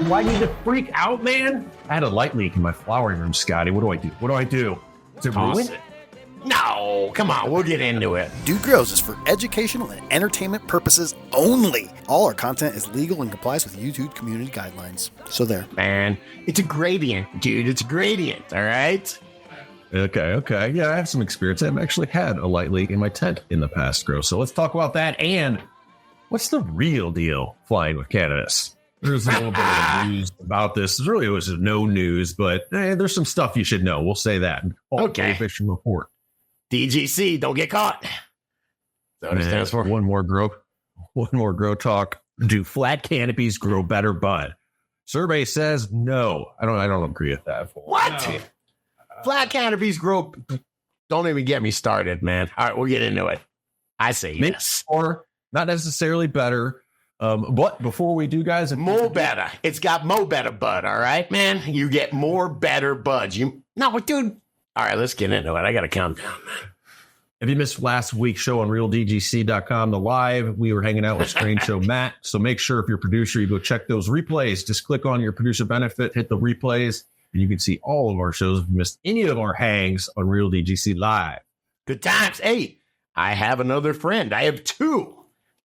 Do I need to freak out, man? I had a light leak in my flowering room, Scotty. What do I do? What do I do? Is it ruined? No, come on, we'll get into it. Dude Grows is for educational and entertainment purposes only. All our content is legal and complies with YouTube community guidelines. So there. Man, it's a gradient, dude. It's a gradient, all right? Okay. Yeah, I have some experience. I've actually had a light leak in my tent in the past, Grow. So let's talk about that. And what's the real deal flying with cannabis? There's a little bit of news about this. There really was no news, but there's some stuff you should know. We'll say that. Okay. Fishing report. DGC, don't get caught. That's what it stands for. One more grow talk. Do flat canopies grow better bud? Survey says no. I don't agree with that. What? No. Flat canopies grow. Don't even get me started, man. All right, we'll get into it. I say yes. Or not necessarily better. But before we do, guys, more better. It's got more better bud. All right, man. You get more better buds. Dude. All right, let's get into it. I got to count down, man. If you missed last week's show on RealDGC.com, the live, we were hanging out with Strange Show Matt. So make sure if you're a producer, you go check those replays. Just click on your producer benefit, hit the replays, and you can see all of our shows. If you missed any of our hangs on RealDGC Live. Good times. Hey, I have another friend. I have two.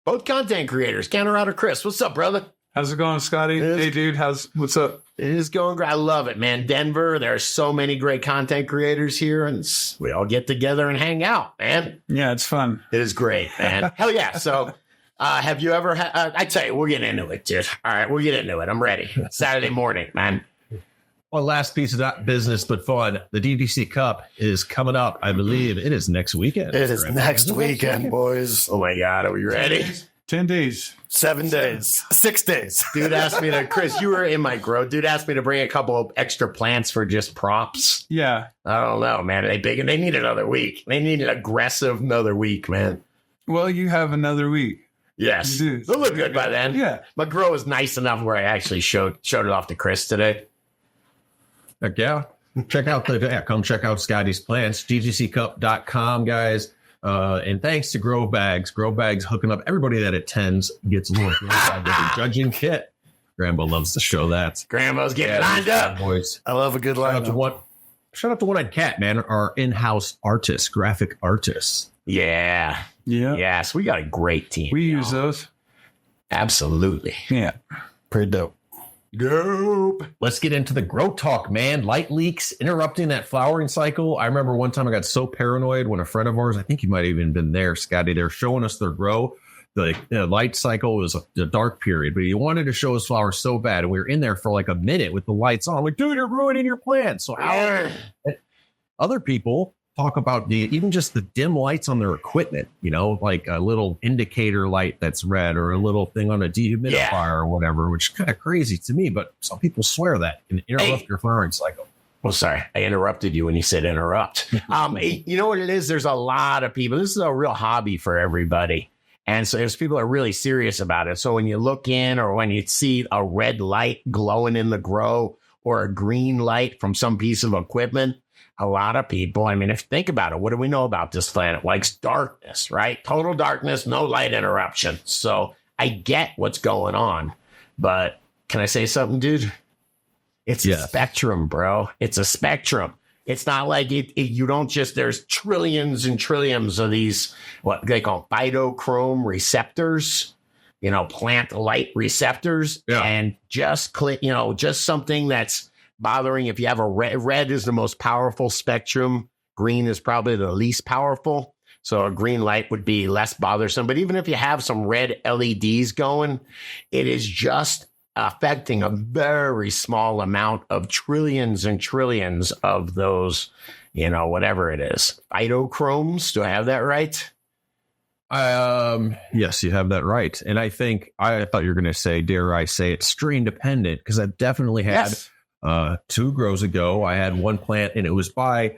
Both content creators, Counter Outer Chris. What's up, brother? How's it going, Scotty? Hey, dude. What's up? It is going great. I love it, man. Denver, there are so many great content creators here, and we all get together and hang out, man. Yeah, it's fun. It is great, man. Hell yeah. So, have you ever had, I tell you, we'll get into it, dude. All right, we'll get into it. I'm ready. Saturday morning, man. Well, last piece of that business, but fun. The DDC Cup is coming up. I believe it is next weekend. It is next weekend, boys. Oh my God. Are we ready? 10 days. 7 days. 6 days. Dude asked me to, Chris, you were in my grow. Dude asked me to bring a couple of extra plants for just props. Yeah. I don't know, man. Are they big? And they need another week. They need an aggressive another week, man. Well, you have another week. Yes. They'll look good by then. Yeah. My grow is nice enough where I actually showed it off to Chris today. Heck yeah. Come check out Scotty's plants, ggccup.com, guys. And thanks to Grow Bags. Grow Bags hooking up everybody that attends gets a little Grow Bag with a judging kit. Grambo loves to show that. Grambo's getting lined up. Boys. I love a good line. Shout out to One-Eyed Cat, man. Our in-house artist, graphic artist. Yeah. Yes, we got a great team. We use those. Absolutely. Yeah. Pretty dope. Dope. Let's get into the grow talk, man. Light leaks interrupting that flowering cycle. I remember one time I got so paranoid when a friend of ours, I think you might have even been there, Scotty, they're showing us their grow. The light cycle was the dark period, but he wanted to show his flowers so bad. And we were in there for like a minute with the lights on. Like, dude, you're ruining your plants. So other people talk about even just the dim lights on their equipment, like a little indicator light that's red or a little thing on a dehumidifier or whatever, which is kind of crazy to me. But some people swear that can interrupt your flowering cycle. Well, sorry, I interrupted you when you said interrupt. You know what it is? There's a lot of people. This is a real hobby for everybody. And so there's people that are really serious about it. So when you look in or when you see a red light glowing in the grow or a green light from some piece of equipment, a lot of people, I mean, if you think about it, what do we know about this planet? Likes darkness, right? Total darkness, no light interruption. So I get what's going on. But can I say something, dude? It's a spectrum, bro. It's a spectrum. It's not like you don't just, there's trillions and trillions of these, what they call phytochrome receptors, plant light receptors. Yeah. And just something that's bothering. If you have a red is the most powerful spectrum. Green is probably the least powerful. So a green light would be less bothersome. But even if you have some red LEDs going, it is just affecting a very small amount of trillions and trillions of those, whatever it is. Phytochromes. Do I have that right? Yes, you have that right. And I thought you were going to say, dare I say it, strain dependent, because I've definitely had... Yes. 2 grows ago, I had one plant and it was my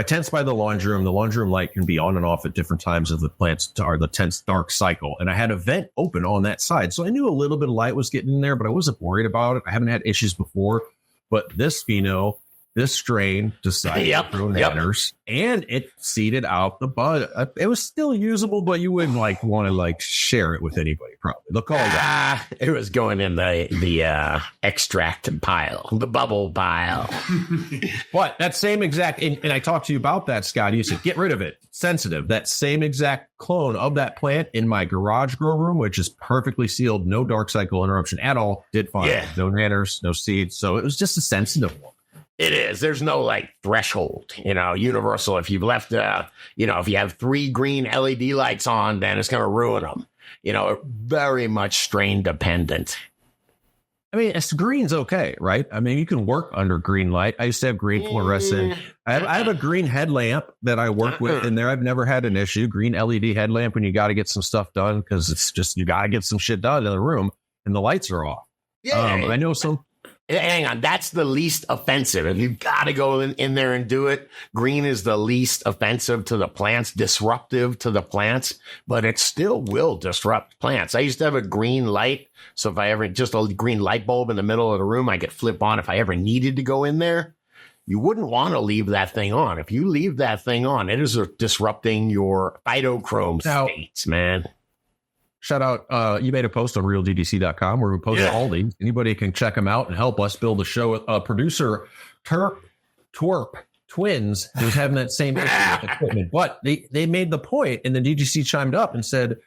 tent's by the laundry room. The laundry room light can be on and off at different times of the the tent's dark cycle. And I had a vent open on that side. So I knew a little bit of light was getting in there, but I wasn't worried about it. I haven't had issues before, but this pheno, this strain decided to grow nanners, and it seeded out the bud. It was still usable, but you wouldn't want to share it with anybody. Probably they'll call it. It was going in the extract pile, the bubble pile. But that same exact, and I talked to you about that, Scotty. You said get rid of it. Sensitive. That same exact clone of that plant in my garage grow room, which is perfectly sealed, no dark cycle interruption at all. Did fine. Yeah. No nanners, no seeds. So it was just a sensitive one. It is. There's no threshold, universal. If you've left, if you have 3 green LED lights on, then it's going to ruin them. Very much strain dependent. I mean, green's okay, right? I mean, you can work under green light. I used to have green fluorescent. I have a green headlamp that I work with in there. I've never had an issue. Green LED headlamp when you got to get some stuff done because it's just you got to get some shit done in the room and the lights are off. Yeah, I know some. Hang on, that's the least offensive. If you've got to go in there and do it, green is the least offensive to the plants, disruptive to the plants, but it still will disrupt plants. I used to have a green light, so if I ever just a green light bulb in the middle of the room, I could flip on if I ever needed to go in there. You wouldn't want to leave that thing on. If you leave that thing on, it is disrupting your phytochrome states, man. Shout out, you made a post on realddc.com where we posted all these. Anybody can check them out and help us build the show. Producer Twerp Twins who's having that same issue with equipment. But they made the point, and then DGC chimed up and said,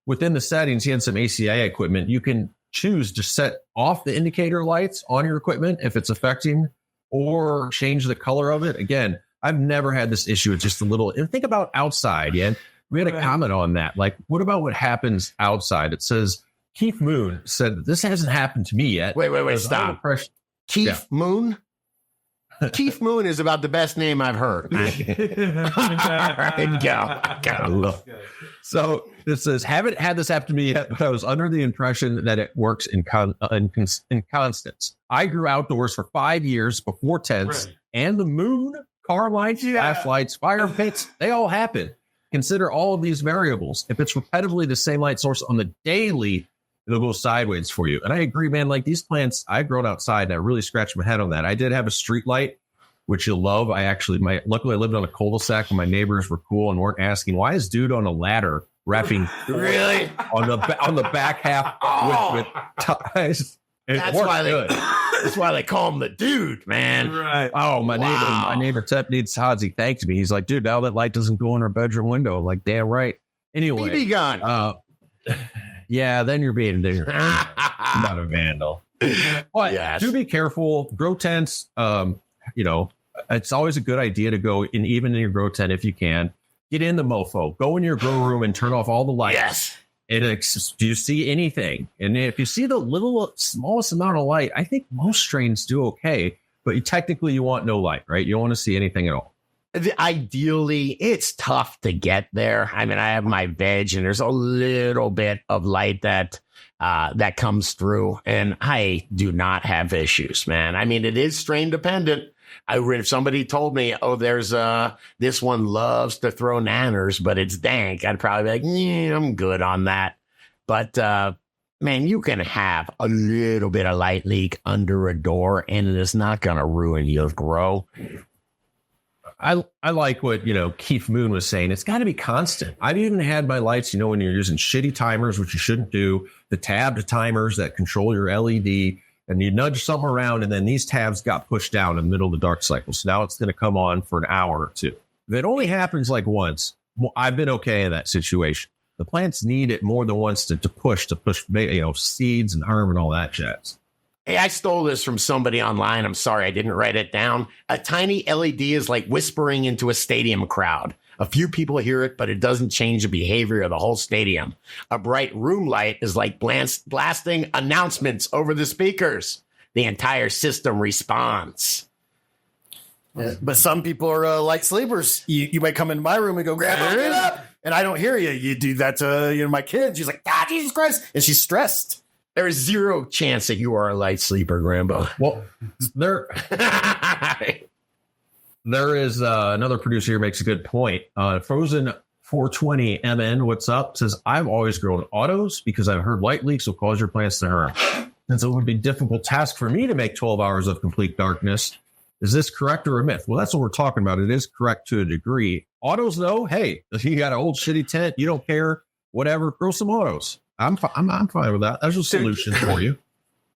within the settings, he had some ACI equipment. You can choose to set off the indicator lights on your equipment if it's affecting, or change the color of it. Again, I've never had this issue with just a little. Think about outside, yeah. We had a comment on that. What about what happens outside? It says, Keith Moon said, this hasn't happened to me yet. Wait, stop. Keith Moon? Keith Moon is about the best name I've heard. All right, go. So it says, haven't had this happen to me yet, but I was under the impression that it works in constants. I grew outdoors for 5 years before tents, and the moon, car lights, flashlights, fire pits, they all happen. Consider all of these variables. If it's repetitively the same light source on the daily, it'll go sideways for you. And I agree, man. These plants, I've grown outside and I really scratched my head on that. I did have a street light, which you'll love. Luckily I lived on a cul-de-sac and my neighbors were cool and weren't asking, why is dude on a ladder wrapping really on the back half with ties? That's why they call him the dude, man. Right. Oh, my neighbor Tep needs Hazi thanked me. He's like, dude, now that light doesn't go in our bedroom window. I'm like, damn right. Anyway. BB gun. Yeah, then you're being not a vandal. But do be careful. Grow tents, it's always a good idea to go in, even in your grow tent if you can. Get in the mofo. Go in your grow room and turn off all the lights. Yes. Do you see anything? And if you see the smallest amount of light, I think most strains do okay. But you want no light, right? You don't want to see anything at all. Ideally, it's tough to get there. I mean, I have my veg, and there's a little bit of light that comes through, and I do not have issues, man. I mean, it is strain dependent. If somebody told me, there's this one loves to throw nanners, but it's dank, I'd probably be like, I'm good on that. But man, you can have a little bit of light leak under a door, and it is not going to ruin your grow. I like what, Keith Moon was saying. It's got to be constant. I've even had my lights, when you're using shitty timers, which you shouldn't do, the tabbed timers that control your LED, and you nudge something around, and then these tabs got pushed down in the middle of the dark cycle. So now it's going to come on for an hour or two. If it only happens once, I've been okay in that situation. The plants need it more than once to push, seeds and harm and all that jazz. Hey, I stole this from somebody online. I'm sorry, I didn't write it down. A tiny LED is like whispering into a stadium crowd. A few people hear it, but it doesn't change the behavior of the whole stadium. A bright room light is like blasting announcements over the speakers. The entire system responds. Yeah, but some people are light sleepers. You might come into my room and go, Grandma, get up. And I don't hear you. You do that to my kids. She's like, Jesus Christ. And she's stressed. There is zero chance that you are a light sleeper, Grambo. Well, there is another producer here makes a good point. Frozen 420 MN, what's up? Says, I've always grown autos because I've heard light leaks will cause your plants to harm. And so it would be a difficult task for me to make 12 hours of complete darkness. Is this correct or a myth? Well, that's what we're talking about. It is correct to a degree. Autos, though, hey, if you got an old shitty tent, you don't care, whatever, grow some autos. I'm fine with that. There's a solution for you.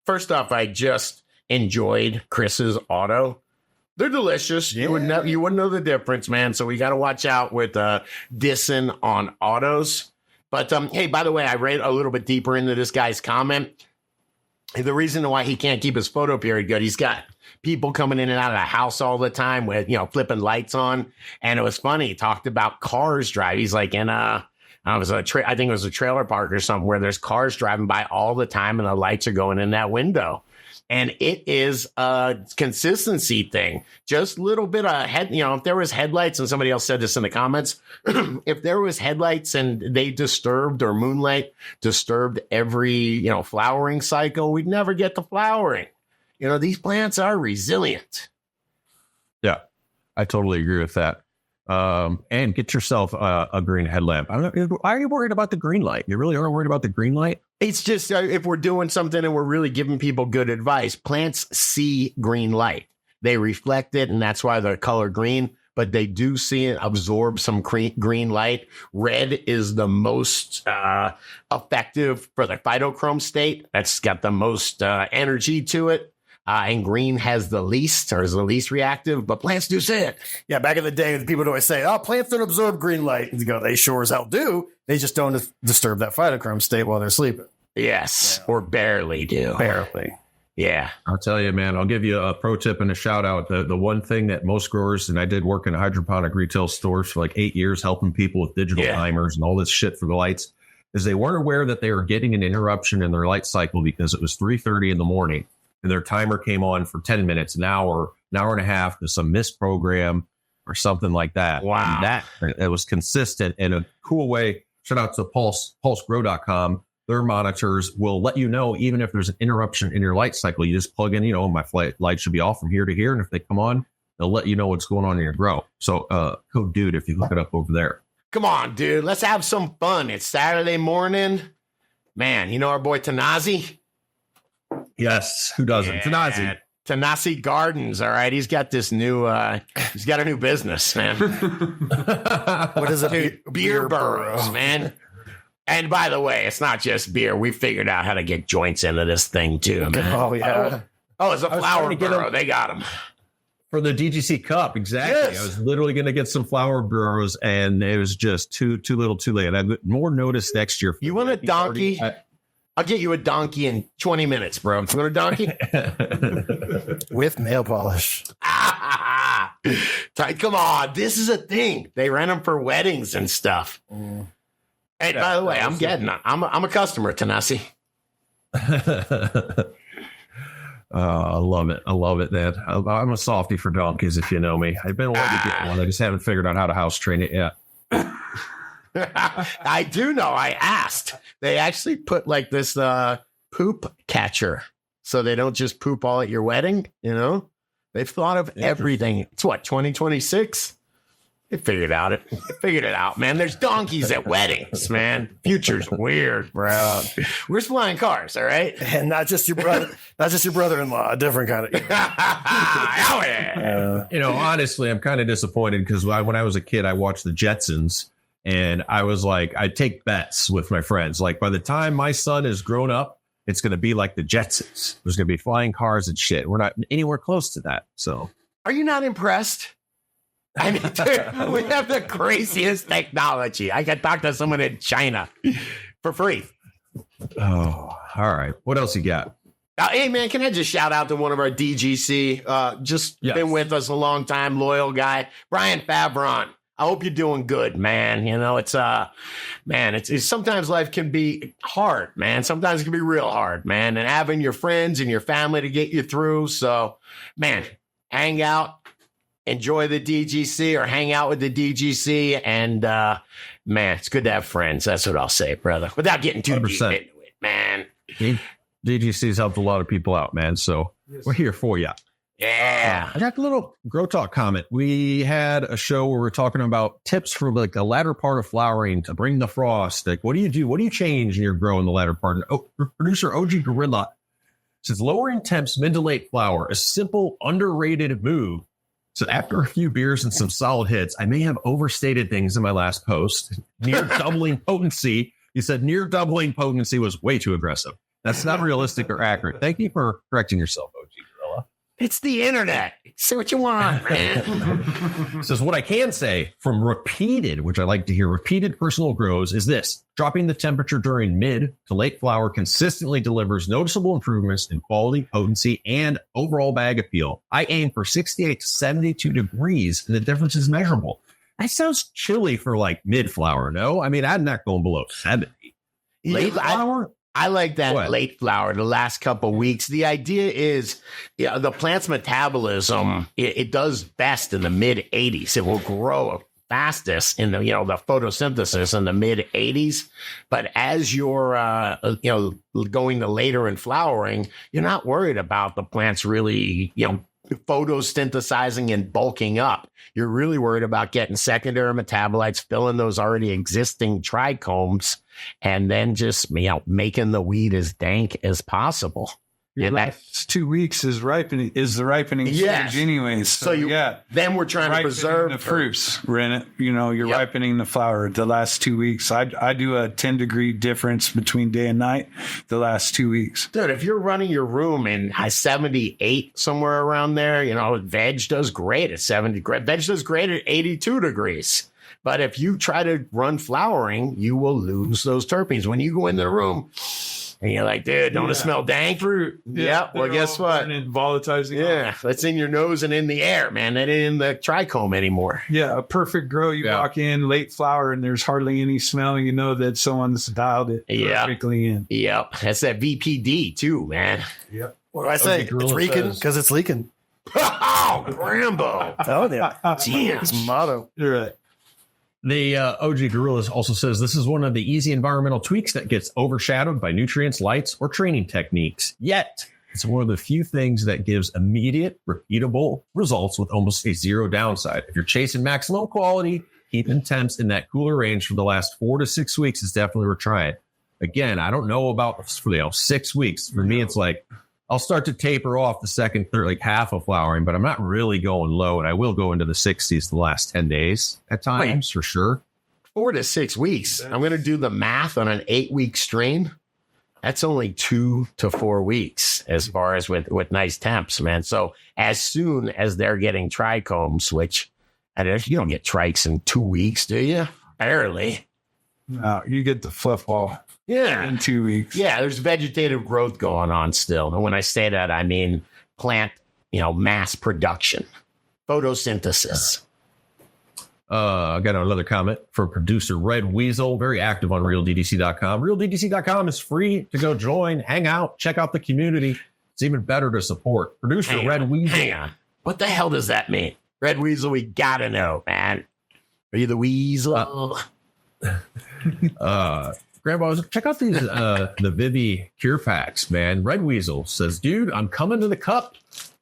First off, I just enjoyed Chris's auto. They're delicious. Yeah. You wouldn't know the difference, man. So we got to watch out with dissing on autos. But hey, by the way, I read a little bit deeper into this guy's comment. The reason why he can't keep his photo period good, he's got people coming in and out of the house all the time with, flipping lights on. And it was funny. He talked about cars drive. He's like in I think it was a trailer park or something where there's cars driving by all the time and the lights are going in that window. And it is a consistency thing. Just a little bit of if there was headlights, and somebody else said this in the comments, if there was headlights and they disturbed or moonlight disturbed every, flowering cycle, we'd never get the flowering. These plants are resilient. Yeah, I totally agree with that. And get yourself a green headlamp. Why are you worried about the green light? You really are worried about the green light? It's just if we're doing something and we're really giving people good advice, plants see green light. They reflect it, and that's why they're color green, but they do see it absorb some green light. Red is the most effective for the phytochrome state. That's got the most energy to it. And green has the least, or is the least reactive, but plants do see it. Yeah, back in the day, the people would always say, plants don't absorb green light. And you go, they sure as hell do. They just don't disturb that phytochrome state while they're sleeping. Yes, or barely do. Barely. Yeah. I'll tell you, man, I'll give you a pro tip and a shout out. The one thing that most growers, and I did work in hydroponic retail stores for like 8 years, helping people with digital timers and all this shit for the lights, is they weren't aware that they were getting an interruption in their light cycle because it was 3:30 in the morning. And their timer came on for 10 minutes, an hour and a half to some missed program or something like that. Wow. And it was consistent in a cool way. Shout out to pulsegrow.com. Their monitors will let you know, even if there's an interruption in your light cycle, you just plug in, my light should be off from here to here. And if they come on, they'll let you know what's going on in your grow. So code dude, if you look it up over there. Come on, dude. Let's have some fun. It's Saturday morning. Man, our boy Tanazi? Yes, who doesn't? Yeah. Tanasi Gardens, all right. He's got this new he's got a new business, man. What is it? Beer burrows, man. And by the way, it's not just beer. We figured out how to get joints into this thing too, man. Oh, yeah. Oh, it's a flower burrow. They got them. For the DGC Cup, exactly. Yes. I was literally going to get some flower burrows, and it was just too little too late. I have more notice next year. You want a donkey? I'll get you a donkey in 20 minutes, bro. You want a donkey? With nail polish. Come on. This is a thing. They rent them for weddings and stuff. And by the way, I'm getting it. I'm a customer, Tanasi. I love it. I love it, man. I'm a softie for donkeys, if you know me. I've been wanting to get one. I just haven't figured out how to house train it yet. I do know. I asked. They actually put like this poop catcher so they don't just poop all at your wedding. They've thought of everything. It's 2026. They figured it out, man. There's donkeys at weddings, man. Future's weird, bro. We're flying cars, all right? And not just your brother-in-law, a different kind of. Oh, yeah. Honestly, I'm kind of disappointed because when I was a kid, I watched the Jetsons. And I was like, I take bets with my friends. Like, by the time my son is grown up, it's going to be like the Jetsons. There's going to be flying cars and shit. We're not anywhere close to that. So, are you not impressed? I mean, dude, we have the craziest technology. I can talk to someone in China for free. Oh, all right. What else you got? Hey, man, can I just shout out to one of our DGC? Been with us a long time, loyal guy, Brian Favron. I hope you're doing good, man. It's sometimes life can be hard, man. Sometimes it can be real hard, man. And having your friends and your family to get you through. So, man, hang out, enjoy the DGC or hang out with the DGC. And, man, it's good to have friends. That's what I'll say, brother. Without getting too 100%. deep into it, man. DGC's helped a lot of people out, man. So we're here for you. Yeah. I got a little Grow Talk comment. We had a show where we're talking about tips for like the latter part of flowering to bring the frost. Like, what do you do? What do you change in your grow in the latter part? Oh, producer OG Gorilla Says lowering temps mid to late flower, a simple, underrated move. So after a few beers and some solid hits, I may have overstated things in my last post. Near doubling potency. You said near doubling potency was way too aggressive. That's not realistic or accurate. Thank you for correcting yourself, OG Gorilla. It's the internet. Say what you want, man. Says what I can say from repeated, which I like to hear, repeated personal grows is this. Dropping the temperature during mid to late flower consistently delivers noticeable improvements in quality, potency, and overall bag appeal. I aim for 68 to 72 degrees, and the difference is measurable. That sounds chilly for like mid flower, no? I mean, I'm not going below 70. Late flower? I like that What? late flower the last couple of weeks. The idea is the plant's metabolism, it does best in the mid 80s. It will grow fastest in the photosynthesis in the mid 80s. But as you're going to later in flowering, you're not worried about the plants really photosynthesizing and bulking up. You're really worried about getting secondary metabolites, filling those already existing trichomes, and then just making the weed as dank as possible. Your last 2 weeks is the ripening stage anyways. So then we're trying to preserve the fruits. You're ripening the flower the last 2 weeks. I do a 10-degree difference between day and night the last 2 weeks. Dude, if you're running your room in 78, somewhere around there, veg does great at 70. Veg does great at 82 degrees. But if you try to run flowering, you will lose those terpenes. When you go in the room and you're like, dude, don't it smell dank? Fruit. Yeah. Well, guess what? Volatilizing. Yeah. That's in your nose and in the air, man. That ain't in the trichome anymore. Yeah. A perfect grow. You walk in late flower and there's hardly any smell. You know that someone's dialed it perfectly in. Yep. That's that VPD too, man. Yep. What do I say? It's reeking because it's leaking. Oh, Grambo. Oh, yeah. Damn. It's motto. You're right. The OG Gorillas also says this is one of the easy environmental tweaks that gets overshadowed by nutrients, lights, or training techniques. Yet, it's one of the few things that gives immediate, repeatable results with almost a zero downside. If you're chasing maximum quality, keeping temps in that cooler range for the last 4 to 6 weeks is definitely worth trying. Again, I don't know about 6 weeks. For me, it's like I'll start to taper off the second, third, like half of flowering, but I'm not really going low, and I will go into the 60s the last 10 days at times, for sure. 4 to 6 weeks. I'm going to do the math on an 8-week strain. That's only 2 to 4 weeks as far as with nice temps, man. So as soon as they're getting trichomes, which you don't get trikes in 2 weeks, do you? Barely. No, you get the fluff ball. Yeah. In 2 weeks. Yeah, there's vegetative growth going on still. And when I say that, I mean plant, mass production, photosynthesis. I got another comment from producer Red Weasel, very active on RealDDC.com. RealDDC.com is free to go join, hang out, check out the community. It's even better to support. Producer Red Weasel. Hang on. What the hell does that mean? Red Weasel, we got to know, man. Are you the weasel? Grambo, check out these the Vivi Cure Packs, man. Red Weasel says, dude, I'm coming to the cup,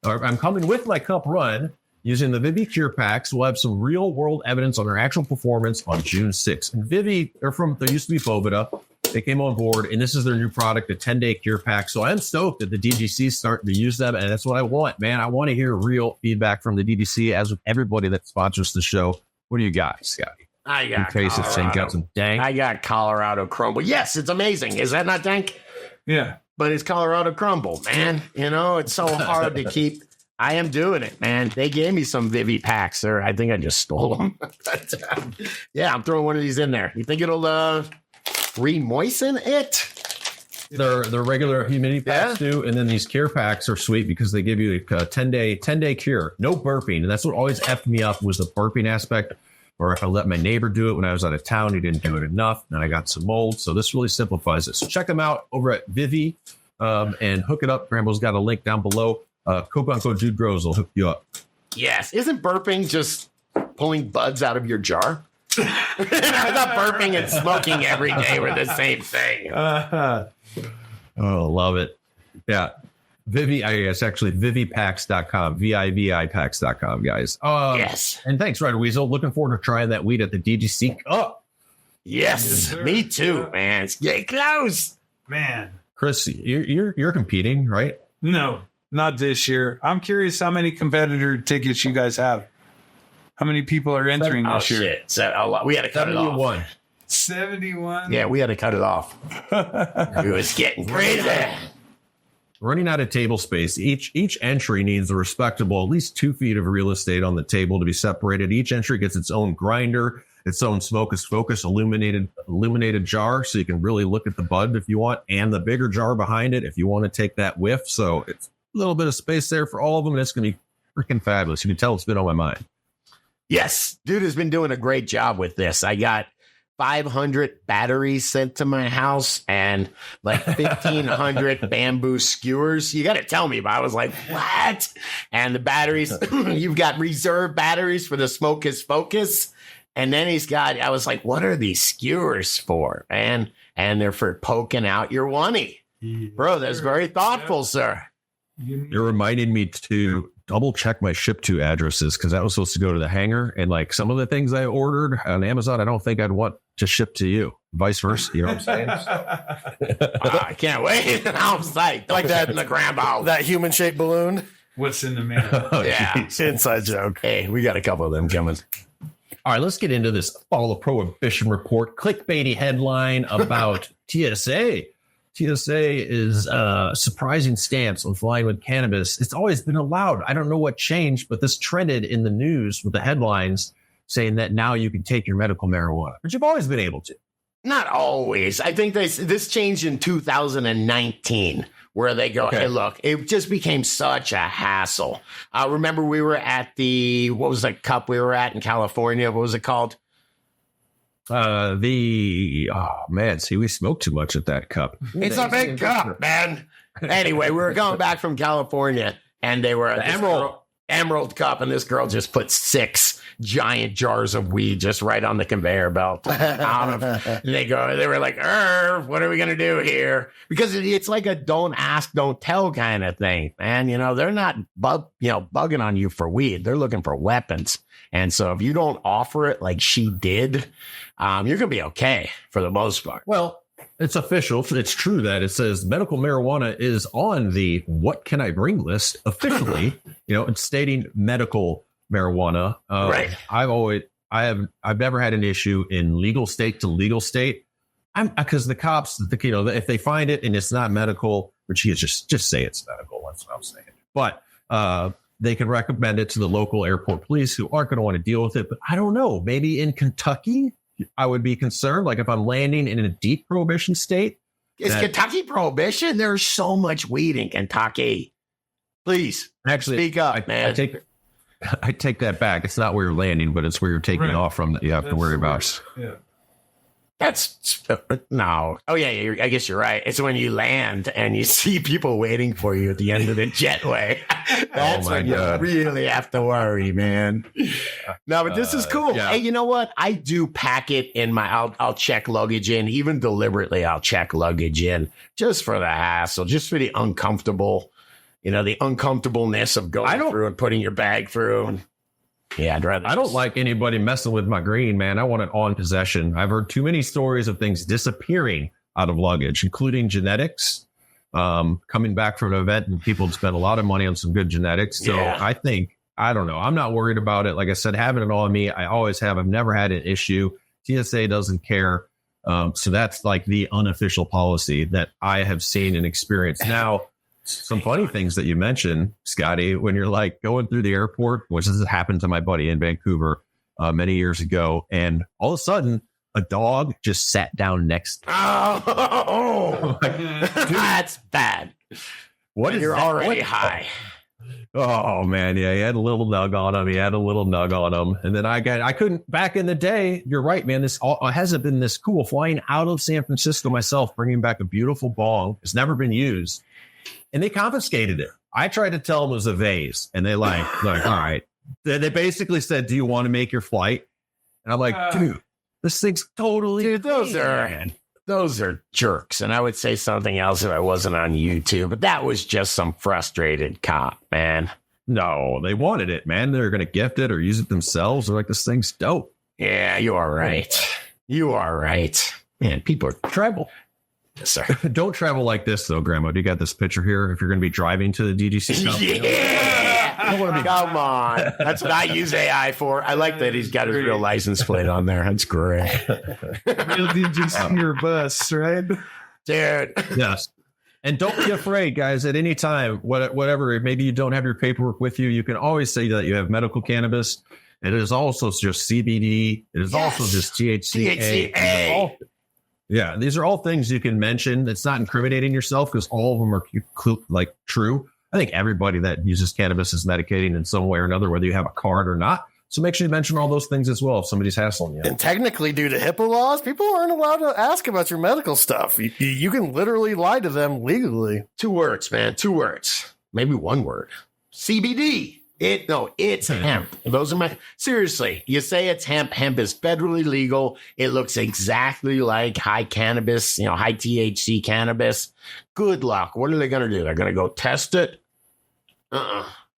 or I'm coming with my cup run using the Vivi Cure Packs. We'll have some real world evidence on their actual performance on June 6th. And Vivi, they used to be Bovida. They came on board, and this is their new product, a 10-day cure pack. So I'm stoked that the DGC is starting to use them, and that's what I want, man. I want to hear real feedback from the DGC, as with everybody that sponsors the show. What do you got, Scotty? I got in case it's got some dank. I got Colorado Crumble. Yes, it's amazing. Is that not dank? Yeah. But it's Colorado Crumble, man. It's so hard to keep. I am doing it, man. They gave me some Vivi packs, sir. I think I just stole them. Yeah, I'm throwing one of these in there. You think it'll re-moisten it? Their regular humidity packs do, and then these cure packs are sweet because they give you a 10-day cure, no burping, and that's what always effed me up was the burping aspect. Or if I let my neighbor do it when I was out of town, he didn't do it enough, and I got some mold. So this really simplifies it. So check them out over at Vivi and hook it up. Grambo's got a link down below. Coupon code Jude Grows will hook you up. Yes. Isn't burping just pulling buds out of your jar? I thought burping and smoking every day were the same thing. Oh, love it. Yeah. Vivi, it's actually vivipacks.com, VIVIpacks.com, guys. Yes. And thanks, Red Weasel. Looking forward to trying that weed at the DGC Cup. Yes, me too, man. It's getting close. Man. Chris, you're competing, right? No, not this year. I'm curious how many competitor tickets you guys have. How many people are entering Oh this year? shit! So a lot. We had to cut it off. 71. 71. Yeah, we had to cut it off. It was getting crazy. Running out of table space. Each entry needs a respectable at least 2 feet of real estate on the table to be separated. Each entry gets its own grinder, its own focus illuminated jar, so you can really look at the bud if you want, and the bigger jar behind it if you want to take that whiff. So it's a little bit of space there for all of them, and it's going to be freaking fabulous. You can tell it's been on my mind. Yes, dude has been doing a great job with this. I got 500 batteries sent to my house and like 1,500 bamboo skewers. You got to tell me, but I was like, what? And the batteries, you've got reserve batteries for the Smoke is Focus. And then I was like, what are these skewers for? And they're for poking out your oney. Bro, that's very thoughtful, sir. It reminded me to double check my ship to addresses because that was supposed to go to the hangar. And like some of the things I ordered on Amazon, I don't think I'd want to ship to you. Vice versa. You know what I'm saying? I can't wait. I'm psyched. Like that in the Grambo. That human-shaped balloon. What's in the mail? Yeah. Inside joke. Hey, we got a couple of them coming. All right, let's get into this fall of prohibition report. Clickbaity headline about TSA. TSA is a surprising stance on flying with cannabis. It's always been allowed. I don't know what changed, but this trended in the news with the headlines saying that now you can take your medical marijuana, but you've always been able to. Not always. I think this changed in 2019 where they go, hey, look, it just became such a hassle. Remember we were at what was the cup we were at in California? What was it called? Oh man, see, we smoked too much at that cup. It's a big cup, man. Anyway, we were going back from California and they were the Emerald cup, and this girl just put 6 giant jars of weed just right on the conveyor belt. And they were like, what are we gonna do here? Because it's like a don't ask, don't tell kind of thing, man. You know, they're not bugging on you for weed. They're looking for weapons. And so if you don't offer it like she did, you're going to be okay for the most part. Well, it's official. It's true that it says medical marijuana is on the what can I bring list officially. It's stating medical marijuana. Right. I've never had an issue in legal state to legal state. Because the cops, if they find it and it's not medical, which you just say it's medical. That's what I'm saying. But they can recommend it to the local airport police who aren't going to want to deal with it. But I don't know. Maybe in Kentucky, I would be concerned. Like if I'm landing in a deep prohibition state. Is Kentucky prohibition? There's so much weed in Kentucky. Please, actually, speak up, man. I take that back. It's not where you're landing, but it's where you're taking off from that you have to worry about. Yeah. That's no. Oh, yeah. I guess you're right. It's when you land and you see people waiting for you at the end of the jetway. That's when you really have to worry, man. No, but this is cool. Yeah. Hey, you know what? I do pack it in I'll check luggage in. Even deliberately, I'll check luggage in just for the hassle, just for the uncomfortable, the uncomfortableness of going through and putting your bag through. And, yeah, I'd rather. I don't like anybody messing with my green, man. I want it on possession. I've heard too many stories of things disappearing out of luggage, including genetics. Coming back from an event and people spend a lot of money on some good genetics. So I don't know. I'm not worried about it. Like I said, having it on me, I always have. I've never had an issue. TSA doesn't care. So that's like the unofficial policy that I have seen and experienced. Now, some funny things that you mentioned, Scotty, when you're like going through the airport, which has happened to my buddy in Vancouver many years ago, and all of a sudden a dog just sat down next. Oh, that's bad. What is you're that? already high? Oh man, yeah, he had a little nug on him. And then I couldn't back in the day. You're right, man. This hasn't been this cool. Flying out of San Francisco myself, bringing back a beautiful bong. It's never been used. And they confiscated it. I tried to tell them it was a vase, and they like, all right. They basically said, "Do you want to make your flight?" And I'm like, dude, this thing's totally. Dude, those are jerks. And I would say something else if I wasn't on YouTube, but that was just some frustrated cop, man. No, they wanted it, man. They're going to gift it or use it themselves. They're like, this thing's dope. Yeah, you are right. You are right. Man, people are tribal. Yes, sir. Don't travel like this, though, Grandma. Do you got this picture here? If you're going to be driving to the DGC Cup, Yeah. Come on. That's what I use AI for. I like that he's got his real license plate on there. That's great. You'll just see your bus, right? Dude. Yes. And don't be afraid, guys, at any time, whatever, maybe you don't have your paperwork with you, you can always say that you have medical cannabis. It is also just CBD. It is also just THCA. Yeah, these are all things you can mention. It's not incriminating yourself because all of them are like true. I think everybody that uses cannabis is medicating in some way or another, whether you have a card or not. So make sure you mention all those things as well if somebody's hassling you. And technically, due to HIPAA laws, people aren't allowed to ask about your medical stuff. You can literally lie to them legally. 2 words, man. 2 words. Maybe 1 word. CBD. It's hemp. Those are seriously, you say it's hemp. Hemp is federally legal. It looks exactly like high cannabis, high THC cannabis. Good luck. What are they going to do? They're going to go test it?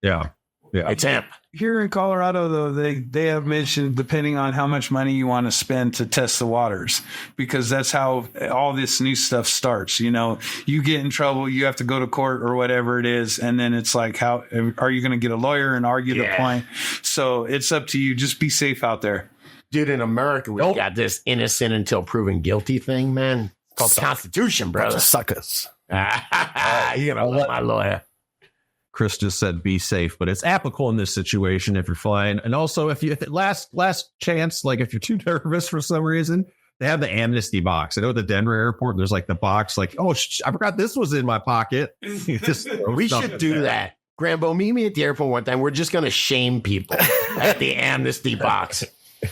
Yeah. It's hemp. Here in Colorado, though, they have mentioned depending on how much money you want to spend to test the waters, because that's how all this new stuff starts. You get in trouble, you have to go to court or whatever it is, and then it's like, how are you going to get a lawyer and argue the point? So it's up to you. Just be safe out there. Dude, in America, we've got this innocent until proven guilty thing, man. It's called the Constitution, brother. Suckers. You're going to let my lawyer. Chris just said be safe, but it's applicable in this situation if you're flying. And also, if last chance, like if you're too nervous for some reason, they have the amnesty box. I know at the Denver airport, there's like the box like, oh, I forgot this was in my pocket. We should do that. Grambo, meet me at the airport one time. We're just going to shame people at the amnesty box.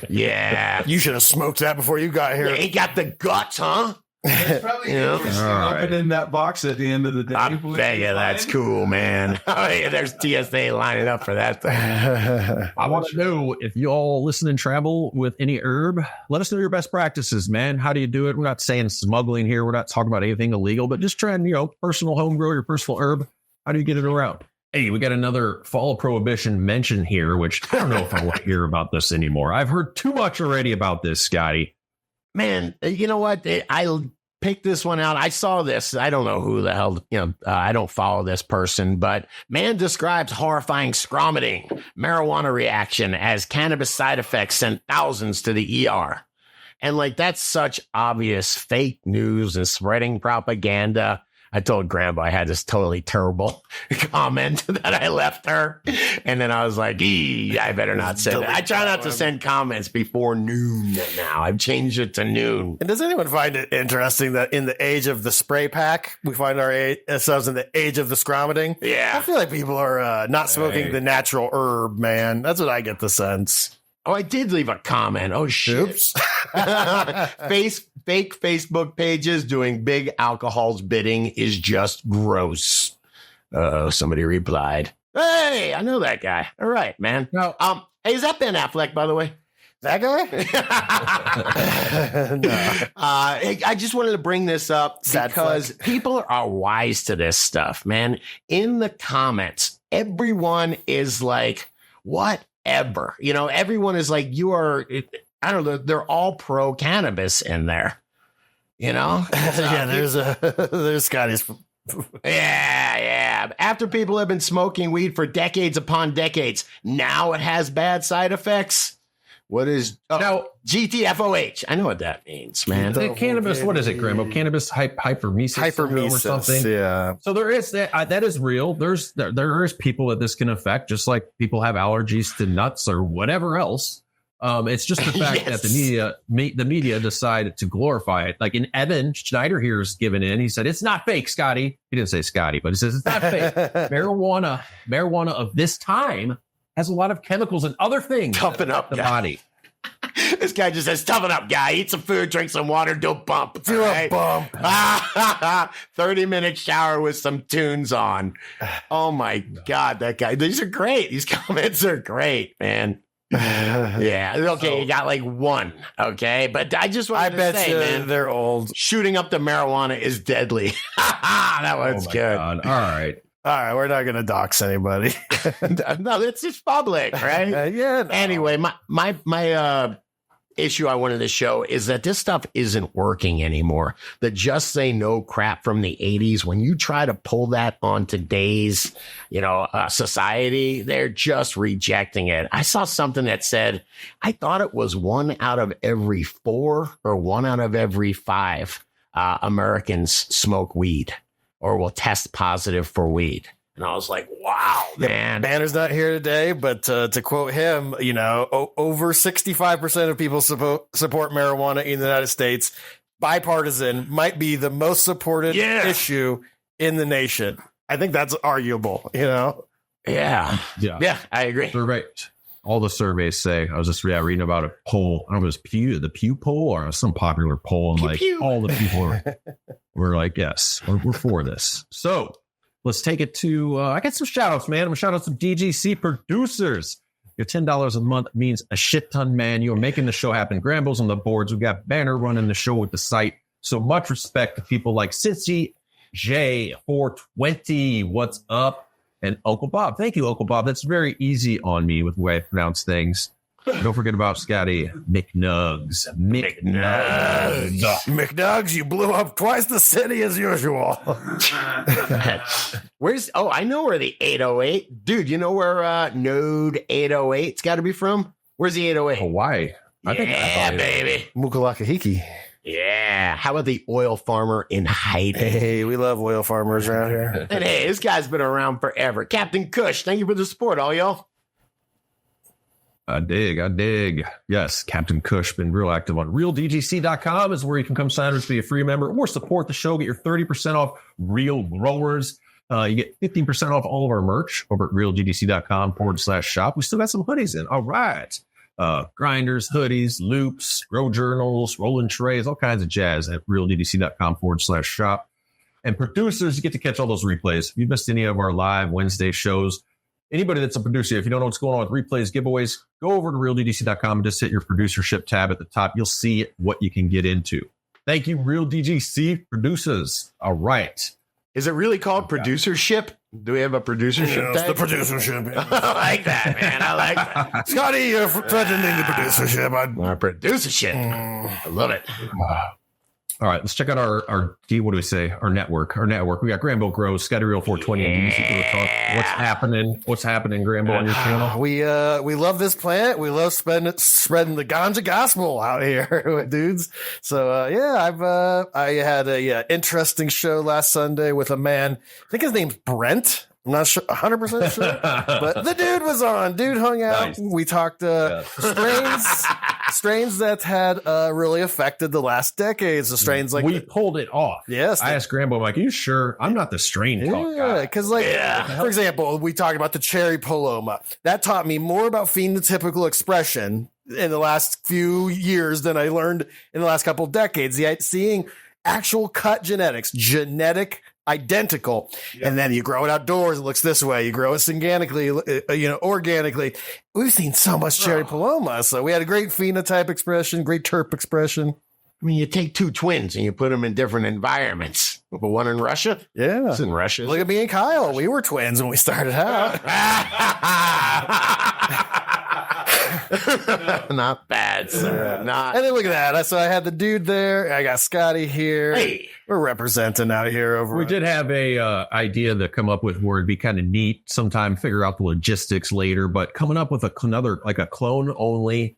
Yeah. You should have smoked that before you got here. You ain't got the guts, huh? Right. In that box at the end of the day. I bet you that's cool, man. Oh, yeah, there's TSA lining up for that thing. I want to know if you all listen and travel with any herb. Let us know your best practices, man. How do you do it? We're not saying smuggling here. We're not talking about anything illegal, but just trying, personal home grow your personal herb. How do you get it around? Hey, we got another fall prohibition mention here, which I don't know if I want to hear about this anymore. I've heard too much already about this, Scotty. Man, you know what? I picked this one out. I saw this. I don't know who the hell, I don't follow this person, but man describes horrifying scromiting marijuana reaction as cannabis side effects sent thousands to the ER. And that's such obvious fake news and spreading propaganda. I told Grambo I had this totally terrible comment that I left her. And then I was like, I better not send it. I try not to send comments before noon now. I've changed it to noon. And does anyone find it interesting that in the age of the spray pack, we find ourselves in the age of the scromiting? Yeah. I feel like people are not smoking the natural herb, man. That's what I get the sense. Oh, I did leave a comment. Oh, shit. Oops. Fake Facebook pages doing big alcohol's bidding is just gross. Somebody replied. Hey, I know that guy. All right, man. No. Hey, is that Ben Affleck, by the way? That guy? No. I just wanted to bring this up because people are wise to this stuff, man. In the comments, everyone is like, whatever. Everyone is like, you are, I don't know, they're all pro cannabis in there. Yeah, there's Scotty's. Yeah. After people have been smoking weed for decades upon decades, now it has bad side effects. What is now GTFOH? I know what that means, man. The cannabis, what is it, Grambo? Cannabis hypermesis or something. Yeah. So there is that is real. There is people that this can affect, just like people have allergies to nuts or whatever else. It's just the fact that the media decided to glorify it. Like in Evan Schneider here is given in. He said it's not fake, Scotty. He didn't say Scotty, but he says it's not fake. Marijuana of this time has a lot of chemicals and other things Toughen up the body. This guy just says, toughen up, guy. Eat some food, drink some water, don't bump. Do a bump. 30-minute shower with some tunes on. Oh, my God, that guy. These are great. These comments are great, man. Yeah. Okay, you got like one. Okay, but I just wanted to say, man, they're old. Shooting up the marijuana is deadly. That one's good. God. All right, we're not gonna dox anybody. No, it's just public, right? Yeah. Anyway, my issue I wanted to show is that this stuff isn't working anymore. The just say no crap from the 80s, when you try to pull that on today's, society, they're just rejecting it. I saw something that said, I thought it was 1 out of every 4 or 1 out of every 5 Americans smoke weed or will test positive for weed. And I was like, wow, man. Banner's not here today, but to quote him, over 65% of people support marijuana in the United States. Bipartisan, might be the most supported issue in the nation. I think that's arguable, Yeah, I agree. Survey, all the surveys say, I was just reading about a poll. I don't know if it was the Pew poll or some popular poll. And all the people were like, yes, we're for this. So let's take it to, I got some shout outs, man. I'm shout out to DGC producers. Your $10 a month means a shit ton, man. You are making the show happen. Grambo's on the boards. We got Banner running the show with the site. So much respect to people like Cincy, J, 420, what's up? And Uncle Bob. Thank you, Uncle Bob. That's very easy on me with the way I pronounce things. Don't forget about Scotty McNugs. McNugs, you blew up twice the city as usual. I know where the 808. Dude, you know where Node 808's got to be from? Where's the 808? Hawaii. Baby. Mukalakahiki. Yeah. How about the oil farmer in hiding? Hey, we love oil farmers around here. And hey, this guy's been around forever. Captain Kush, thank you for the support, all y'all. I dig. Yes, Captain Kush been real active on realdgc.com is where you can come sign up to be a free member or support the show. Get your 30% off Real Growers. You get 15% off all of our merch over at realgdc.com/shop. We still got some hoodies in. All right. Grinders, hoodies, loops, grow journals, rolling trays, all kinds of jazz at realgdc.com/shop. And producers, you get to catch all those replays. If you missed any of our live Wednesday shows, anybody that's a producer, if you don't know what's going on with replays, giveaways, go over to realdgc.com and just hit your producership tab at the top. You'll see what you can get into. Thank you, Real DGC producers. All right. Is it really called producership? Do we have a producership tag? The producership. I like that, man. I like that. Scotty, you're threatening the producership. Our producership. I love it. All right, let's check out our what do we say? Our network. We got Grambo Grows, Scotty Real 420, and DGC Talk. What's happening, Grambo, on your channel? We love this plant. We love spreading the ganja gospel out here, dudes. So I had a interesting show last Sunday with a man. I think his name's Brent. I'm not sure, 100% sure, but the dude was on. Dude hung out. Nice. We talked strains that had really affected the last decades. The strains like we pulled it off. Yes, I asked Grambo, I'm like, are you sure? I'm not the strain talk guy. Because for example, we talked about the cherry paloma. That taught me more about phenotypical expression in the last few years than I learned in the last couple of decades. Yet seeing actual cut genetics, genetic identical, and then you grow it outdoors, it looks this way. You grow it organically. We've seen so much cherry paloma, so we had a great phenotype expression, great terp expression. I mean, you take two twins and you put them in different environments. But one in Russia? Yeah. It's in Russia. Look at me and Kyle. We were twins when we started out. Not bad, sir. And then look at that. So I had the dude there. I got Scotty here. Hey. We're representing out here over. We did have a idea to come up with where it'd be kind of neat sometime, figure out the logistics later, but coming up with another, like a clone only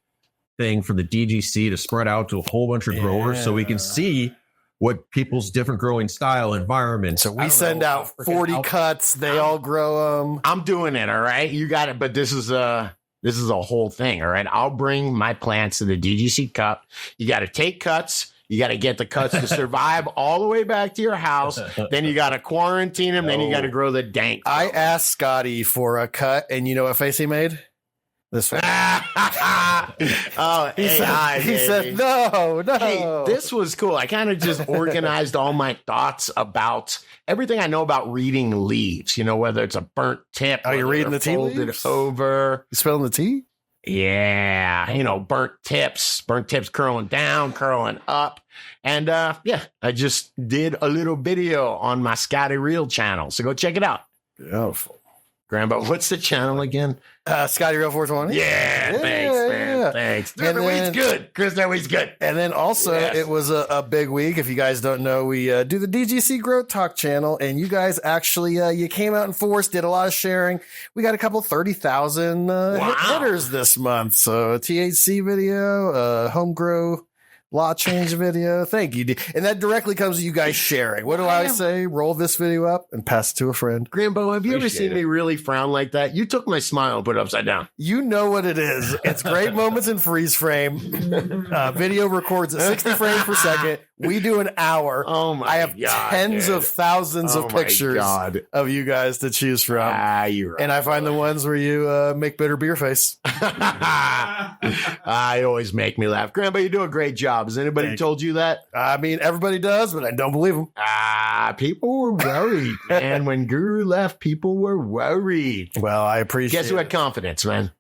thing for the DGC to spread out to a whole bunch of growers so we can see what people's different growing style environments. So we send out 40 cuts. They all grow them. I'm doing it. All right. You got it. But this is a whole thing. All right. I'll bring my plants to the DGC Cup. You got to take cuts. You got to get the cuts to survive all the way back to your house. Then you got to quarantine them. Then you got to grow the dank. I asked Scotty for a cut, and you know what face he made? This one. He said, no. Hey, this was cool. I kind of just organized all my thoughts about everything I know about reading leaves. You know, whether it's a burnt tip. Oh, you're reading the tea leaves? Over. You spilling the tea? Yeah. You know, burnt tips curling down, curling up. And I just did a little video on my Scotty Real channel. So go check it out. Beautiful. Grambo, what's the channel again? Scotty Real 420. Yeah, thanks, man. Yeah. Thanks. And The weed's then- good. Chris, that weed's good. And then also, Yes. it was a big week. If you guys don't know, we do the DGC Growth Talk channel, and you guys actually you came out in force, did a lot of sharing. We got a couple 30,000 hitters this month. So a THC video, home grow law change video. Thank you, D. And that directly comes to you guys sharing. What do I say? Roll this video up and pass it to a friend. Grambo, have you ever Appreciate seen me really frown like that? You took my smile and put it upside down. You know what it is. It's great moments in freeze frame. Video records at 60 frames per second. We do an hour. Oh my I have God, tens dude. of thousands Oh of my pictures God. of you guys to choose from. You're right. And I find the ones where you make bitter beer face. I always make me laugh. Grandpa, you do a great job. Has anybody Thank told you that? I mean, everybody does, but I don't believe them. People were worried. And when Guru left, people were worried. Well, I appreciate Guess who had confidence, man?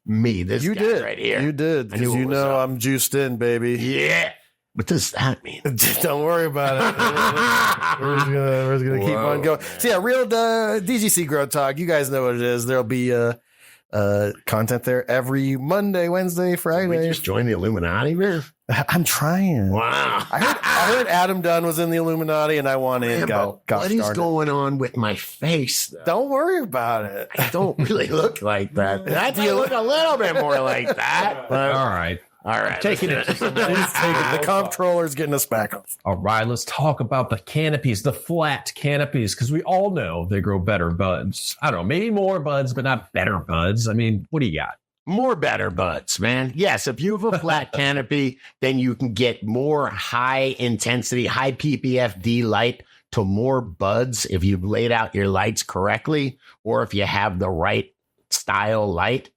Me. This You guy did. right here. You did. I knew Because it you was know up. I'm juiced in, baby. Yeah. What does that mean? Don't worry about it. We're just gonna keep Whoa, on going. So yeah, real DGC Grow Talk. You guys know what it is. There'll be content there every Monday, Wednesday, We Friday. just joined the Illuminati, man. I'm trying. Wow. I heard Adam Dunn was in the Illuminati, and I want in. Grambo, Gosh what is darn it. going on with my face? Though? Don't worry about it. I don't really look like that. I think I look a little bit more like that. But, All right. all right. Taking it. Please take it. The comptroller's getting us back. All right, let's talk about the canopies, the flat canopies, because we all know they grow better buds. I don't know, maybe more buds, but not better buds. I mean, what do you got? More better buds, man. Yes, if you have a flat canopy, then you can get more high intensity, high PPFD light to more buds if you've laid out your lights correctly, or if you have the right style light.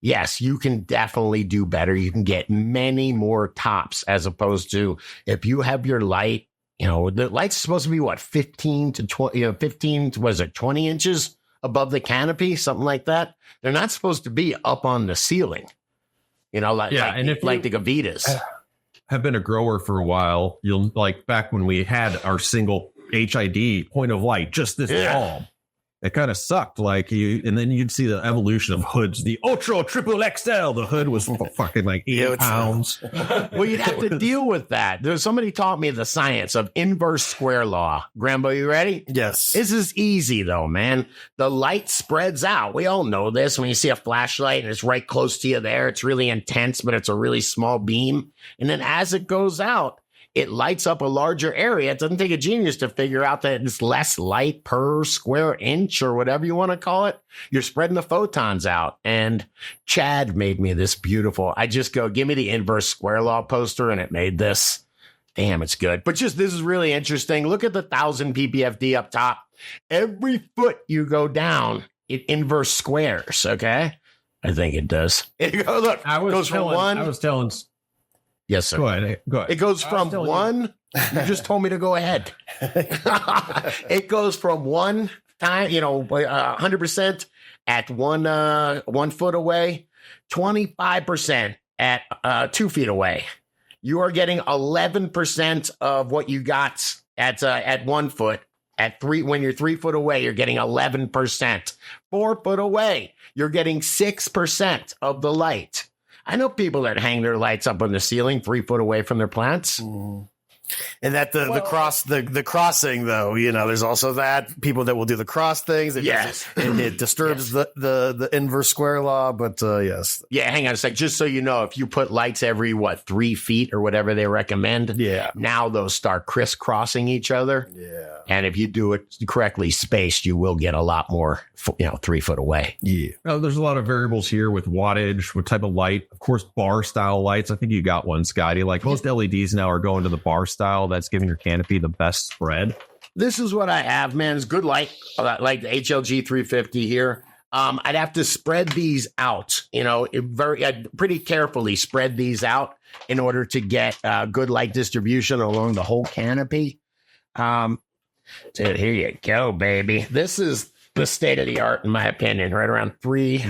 Yes, you can definitely do better. You can get many more tops as opposed to if you have your light, the light's supposed to be what, 15 to 20, 15, was it 20 inches above the canopy, something like that. They're not supposed to be up on the ceiling, like the Gavitas. Have been a grower for a while. You'll like back when we had our single HID point of light, just this tall. It kind of sucked, and then you'd see the evolution of hoods. The Ultra Triple XL, the hood was fucking like 8 pounds. Well, you'd have to deal with that. Somebody taught me the science of inverse square law. Grambo, you ready? Yes. This is easy though, man. The light spreads out. We all know this. When you see a flashlight and it's right close to you there, it's really intense, but it's a really small beam. And then as it goes out, it lights up a larger area. It doesn't take a genius to figure out that it's less light per square inch or whatever you want to call it. You're spreading the photons out. And Chad made me this beautiful. I just go, give me the inverse square law poster, and it made this. Damn, it's good. But this is really interesting. Look at the 1,000 ppfd up top. Every foot you go down, it inverse squares. Okay, I think it does. It goes from one. I was telling. Yes, sir. Go ahead. It goes from one. You just told me to go ahead. It goes from one time, 100% at 1 foot away, 25% at 2 feet away. You are getting 11% of what you got at 1 foot. When you're 3 foot away, you're getting 11%. 4 foot away, you're getting 6% of the light. I know people that hang their lights up on the ceiling 3 foot away from their plants. And that the crossing though, there's also that people that will do the cross things. It disturbs the inverse square law, but yes. Yeah, hang on a sec. Just so you know, if you put lights every 3 feet or whatever they recommend, now those start crisscrossing each other. Yeah. And if you do it correctly spaced, you will get a lot more, 3 foot away. Yeah. There's a lot of variables here with wattage, what type of light. Of course, bar style lights. I think you got one, Scotty. Like most LEDs now are going to the bar style. That's giving your canopy the best spread. This is what I have, man. It's good light, like the HLG 350 here. I'd have to spread these out, I'd pretty carefully spread these out in order to get good light distribution along the whole canopy. Dude, here you go, baby. This is the state of the art, in my opinion, right around 3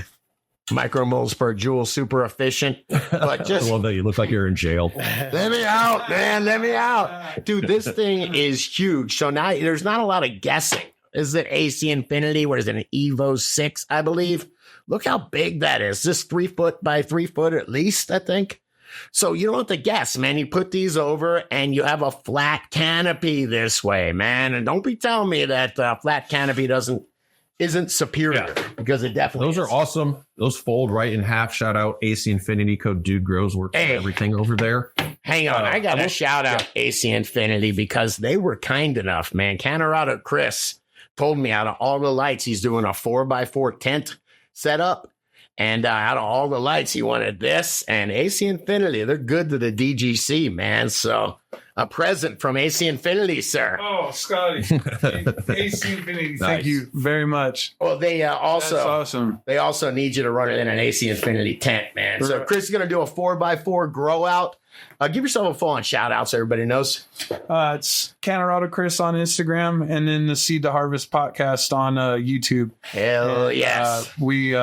micromoles per joule, super efficient. But I love that you look like you're in jail. Let me out, man. Let me out. Dude, this thing is huge. So now there's not a lot of guessing. Is it AC Infinity? What is it? An Evo 6, I believe. Look how big that is. This 3 foot by 3 foot at least, I think. So you don't have to guess, man. You put these over and you have a flat canopy this way, man. And don't be telling me that flat canopy isn't superior, because it definitely Those are awesome. Those fold right in half. Shout out AC Infinity, code Dude Grows, works for everything over there. Hang on, I got to shout out AC Infinity, because they were kind enough, man. Colorado Chris told me out of all the lights, he's doing a 4x4 tent setup. And out of all the lights, he wanted this. And AC Infinity, they're good to the DGC, man. So a present from AC Infinity, sir. Oh, Scotty. AC Infinity. Nice. Thank you very much. Well, they That's awesome. They also need you to run it in an AC Infinity tent, man. So Chris is going to do a 4x4 grow out. Give yourself a full-on shout-out so everybody knows. It's Colorado Chris on Instagram, and then the Seed to Harvest podcast on YouTube. Hell yes. We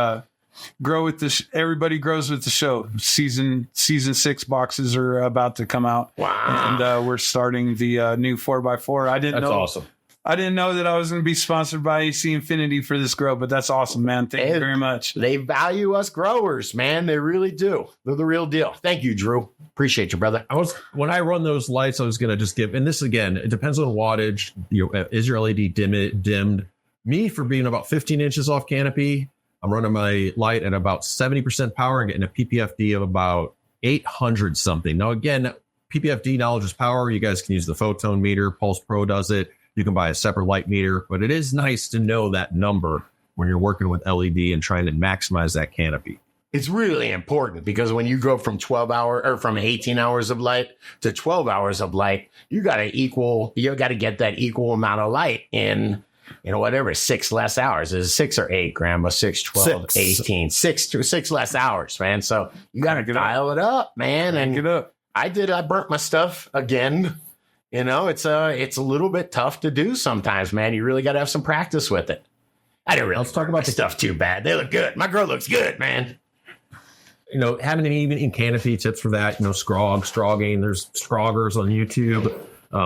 grow with the everybody grows with the show. Season 6 boxes are about to come out. Wow. And we're starting the new 4x4. That's awesome. I didn't know that I was going to be sponsored by AC Infinity for this grow, but that's awesome, man. Thank you very much. They value us growers, man. They really do. They're the real deal. Thank you, Drew. Appreciate you, brother. When I run those lights, I was going to just give, and this again, it depends on wattage. Is your LED dimmed? Me, for being about 15 inches off canopy, I'm running my light at about 70% power and getting a PPFD of about 800 something. Now, again, PPFD knowledge is power. You guys can use the Photon meter. Pulse Pro does it. You can buy a separate light meter, but it is nice to know that number when you're working with LED and trying to maximize that canopy. It's really important, because when you go from 18 hours of light to 12 hours of light, you got to get that equal amount of light in, whatever, 6 less hours. Is it 6 or 8, Grambo? 6, 12, 18, 6 less hours, man. So you got to dial it up, man. And Get up. I burnt my stuff again. It's a little bit tough to do sometimes, man. You really got to have some practice with it. I didn't really talk about the stuff too bad. They look good. My girl looks good, man. Having an even canopy tips for that, scrogging. There's scroggers on YouTube,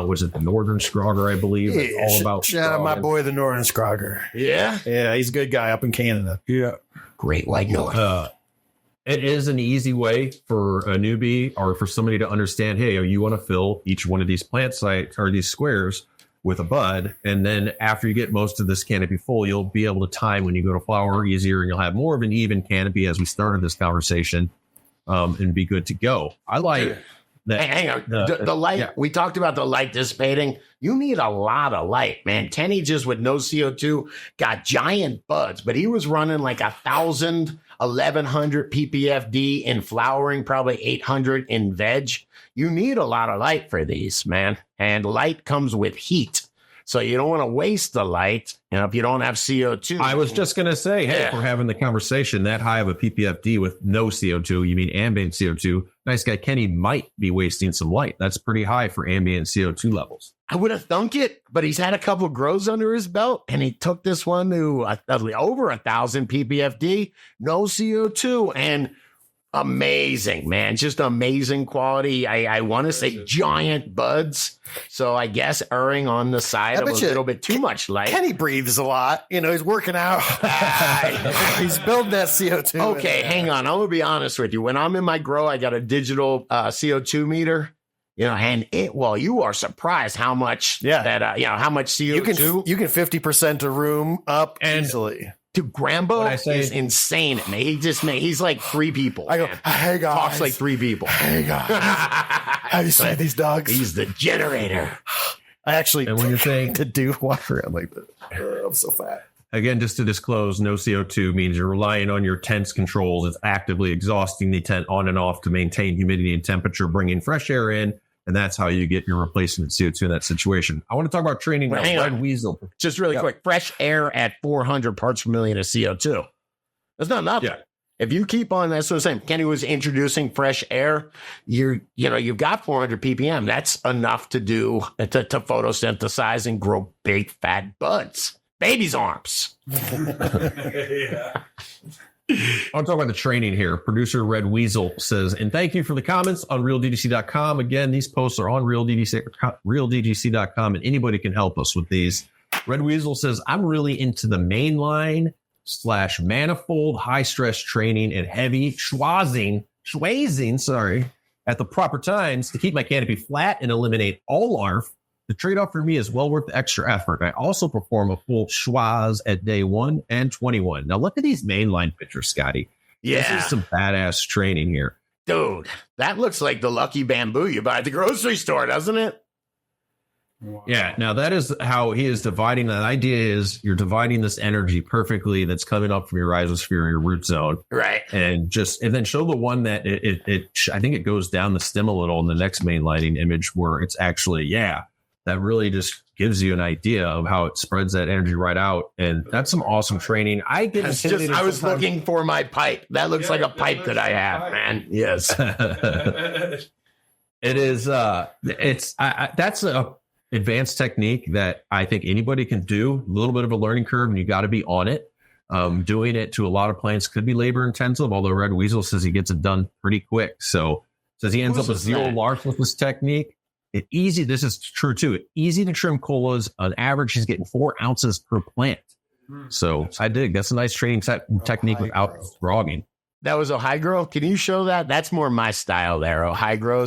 which is the Northern Scrogger, I believe. It's all about shout out my boy, the Northern Scrogger. Yeah. Yeah, he's a good guy up in Canada. Yeah. Great white north. It is an easy way for a newbie or for somebody to understand, hey, you want to fill each one of these plant sites or these squares with a bud. And then after you get most of this canopy full, you'll be able to time when you go to flower easier, and you'll have more of an even canopy as we started this conversation, and be good to go. I like that. Hang on. The light, yeah. We talked about the light dissipating. You need a lot of light, man. Kenny, just with no CO2, got giant buds, but he was running like 1,000, 1,100 ppfd in flowering, probably 800 in veg. You need a lot of light for these, man. And light comes with heat. So you don't want to waste the light, if you don't have CO2. I was just going to say, hey, if we're having the conversation that high of a PPFD with no CO2, you mean ambient CO2, nice guy Kenny might be wasting some light. That's pretty high for ambient CO2 levels. I would have thunk it, but he's had a couple of grows under his belt, and he took this one to over 1,000 ppfd, no CO2, and amazing, man. Just amazing quality. I want to say giant buds. So I guess erring on the side of a little bit too much light. Kenny breathes a lot. He's working out. He's building that CO2. Okay, hang on. I'm going to be honest with you. When I'm in my grow, I got a digital CO2 meter. And you are surprised how much how much CO2 you can 50% a room up easily. To Grambo is insane at me. He's like 3 people. I go, hey guys. Talks like 3 people. Hey guys. Have you seen these dogs? He's the generator. I actually And when you're saying to do walk around like that. I'm so fat. Again, just to disclose, no CO2 means you're relying on your tent's controls. It's actively exhausting the tent on and off to maintain humidity and temperature, bringing fresh air in. And that's how you get your replacement CO2 in that situation. I want to talk about training. Well, Red Weasel. Just really quick. Fresh air at 400 parts per million of CO2. That's not nothing. Yeah. If you keep on, that's what I'm saying. Kenny was introducing fresh air. You've got 400 ppm. That's enough to do to photosynthesize and grow big fat buds. Baby's arms. Yeah. I'll talk about the training here. Producer Red Weasel says, and thank you for the comments on RealDGC.com. Again, these posts are on RealDGC.com, and anybody can help us with these. Red Weasel says, I'm really into the mainline / manifold high stress training and heavy schwazing, at the proper times to keep my canopy flat and eliminate all ARF. The trade-off for me is well worth the extra effort. I also perform a full schwaz at day 1 and 21. Now look at these mainline pictures, Scotty. Yeah. This is some badass training here. Dude, that looks like the lucky bamboo you buy at the grocery store, doesn't it? Wow. Yeah, now that is how he is dividing. The idea is you're dividing this energy perfectly that's coming up from your rhizosphere and your root zone. Right. And then show the one that I think it goes down the stem a little in the next mainlighting image where it's actually, that really just gives you an idea of how it spreads that energy right out. And that's some awesome training. I was looking for my pipe. That looks like a pipe that I have, man. Yes. It is. That's a advanced technique that I think anybody can do. A little bit of a learning curve, and you got to be on it. Doing it to a lot of plants could be labor intensive, although Red Weasel says he gets it done pretty quick. So says he ends up with 0 larf with this technique. This is true too. Easy to trim colas. On average, he's getting 4 ounces per plant. So I dig. That's a nice training technique without frogging. That was Ohio. Can you show that? That's more my style there, Ohio.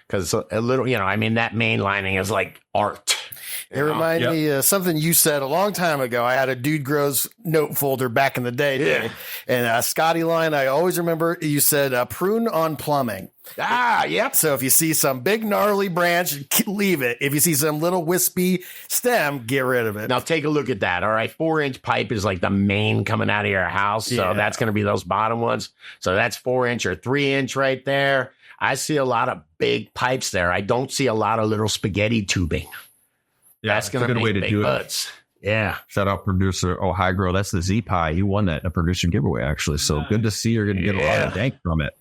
Because a little, that mainlining is like art. It reminded me of something you said a long time ago. I had a Dude Grows note folder back in the day. Yeah. And Scotty line, I always remember you said prune on plumbing. Yep. So if you see some big gnarly branch, leave it. If you see some little wispy stem, get rid of it. Now take a look at that. All right. 4-inch pipe is like the main coming out of your house. So that's going to be those bottom ones. So that's 4-inch or 3-inch right there. I see a lot of big pipes there. I don't see a lot of little spaghetti tubing. Yeah, that's going to be a good way to do buds. Yeah. Shout out producer Ohio. That's the Z Pie. He won that in a producer giveaway, actually. So good to see you're going to get a lot of dank from it.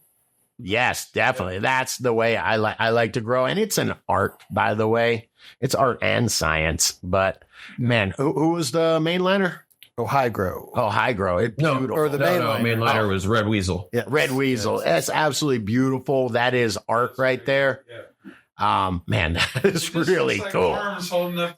Yes, definitely. That's the way I like to grow. And it's an art, by the way. It's art and science. But man, who was the mainliner? Ohio. It's beautiful. Or the mainliner was Red Weasel. Yeah. Red Weasel. That's absolutely beautiful. That is art right there. Man, that is really cool.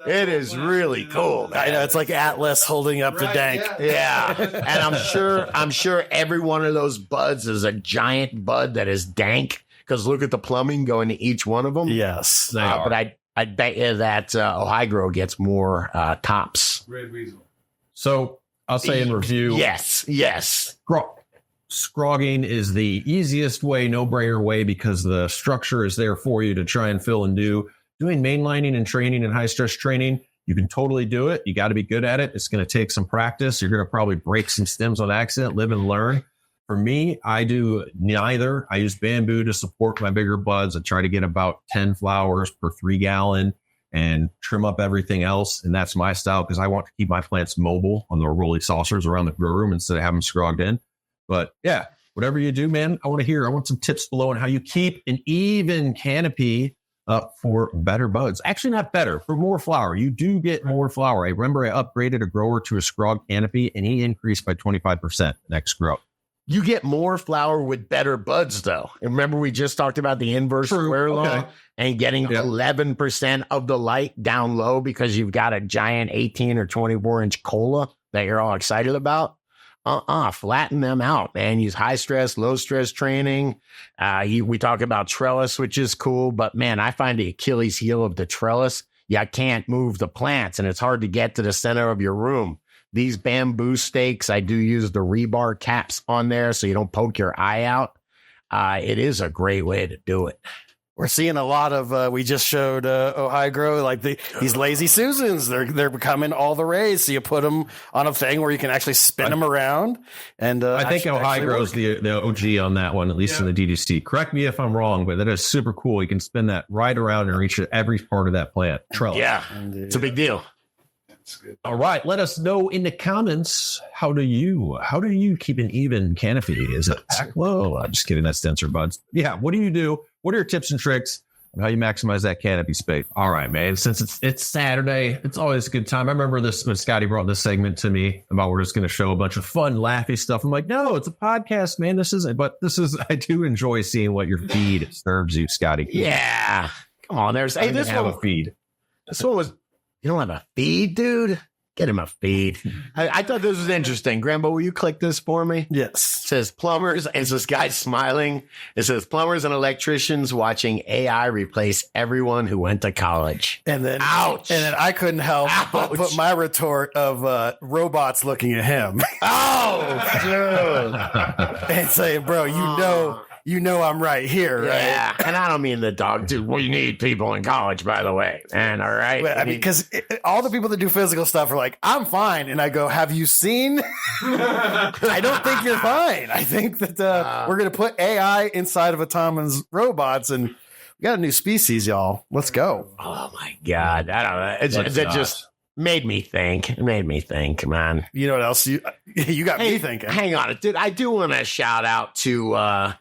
It is really cool. I know, it's like Atlas holding up the dank. Yeah. And I'm sure every one of those buds is a giant bud that is dank, because look at the plumbing going to each one of them. Yes. But I bet you that Ohio gets more tops. Red Weasel. So I'll say in review. Yes. Scrogging is the easiest way, no-brainer way, because the structure is there for you to try and fill and do. Doing mainlining and training and high-stress training, you can totally do it. You got to be good at it. It's going to take some practice. You're going to probably break some stems on accident, live and learn. For me, I do neither. I use bamboo to support my bigger buds. I try to get about 10 flowers per 3 gallon and trim up everything else. And that's my style, because I want to keep my plants mobile on the rolly saucers around the grow room instead of having them scrogged in. But yeah, whatever you do, man, I want to hear. I want some tips below on how you keep an even canopy for better buds. Actually, not better, for more flower. You do get more flower. I remember I upgraded a grower to a scrog canopy, and he increased by 25% next grow. You get more flower with better buds, though. And remember, we just talked about the inverse square law and getting 11% of the light down low because you've got a giant 18 or 24-inch cola that you're all excited about. Flatten them out, man. Use high stress, low stress training. We talk about trellis, which is cool, but man, I find the Achilles heel of the trellis. You can't move the plants, and it's hard to get to the center of your room. These bamboo stakes, I do use the rebar caps on there so you don't poke your eye out. It is a great way to do it. We're seeing a lot of, we just showed Ohio, like these lazy Susans. They're becoming all the rage. So you put them on a thing where you can actually spin them around. And I think Ohio is the OG on that one, at least in the DDC. Correct me if I'm wrong, but that is super cool. You can spin that right around and reach every part of that plant. Trellis. Yeah, it's a big deal. All right, let us know in the comments, how do you keep an even canopy? Is it whoa? I'm just kidding. That's denser buds. Yeah. What do you do? What are your tips and tricks on how you maximize that canopy space? All right, man. Since it's Saturday, it's always a good time. I remember this when Scotty brought this segment to me about we're just going to show a bunch of fun, laughy stuff. I'm like, no, it's a podcast, man. This isn't. But I do enjoy seeing what your feed serves you, Scotty. Yeah. Come on, this one have a feed. This one was. You don't have a feed, dude? Get him a feed. I thought this was interesting. Grambo, will you click this for me? Yes. It says plumbers, and this guy's smiling. It says plumbers and electricians watching AI replace everyone who went to college. And then, ouch. And then I couldn't help but Ouch. put my retort of robots looking at him Oh, dude. and saying, "Bro, you know I'm right here, right?" Yeah, and I don't mean the dog, dude. We need people in college, by the way. And all right, But, I mean, because all the people that do physical stuff are like, "I'm fine," and I go, "Have you seen?" I don't think you're fine. I think that we're gonna put AI inside of autonomous robots, and we got a new species, y'all. Let's go. oh my god, I don't know. It just made me think. It made me think, man. You know what else you got me thinking? Hang on, dude. I do want to shout out to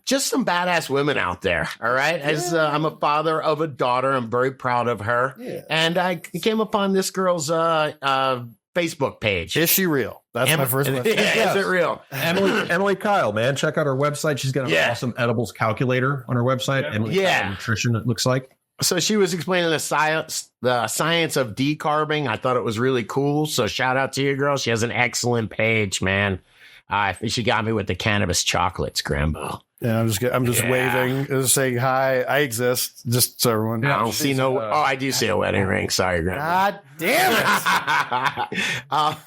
just some badass women out there. All right, as I'm a father of a daughter, I'm very proud of her. Yeah. And I came upon this girl's Facebook page. Is she real? That's my first question. Yeah, is it real? Emily Kyle, man, check out her website. She's got an awesome edibles calculator on her website. Emily Kyle Nutrition, it looks like. So she was explaining the science of decarbing. I thought it was really cool. So shout out to you, girl. She has an excellent page, man. She got me with the cannabis chocolates, Grambo. Yeah, I'm just waving, just saying hi. I exist, just so everyone. I don't see no. I do see a wedding ring. Sorry, Grambo. God damn it!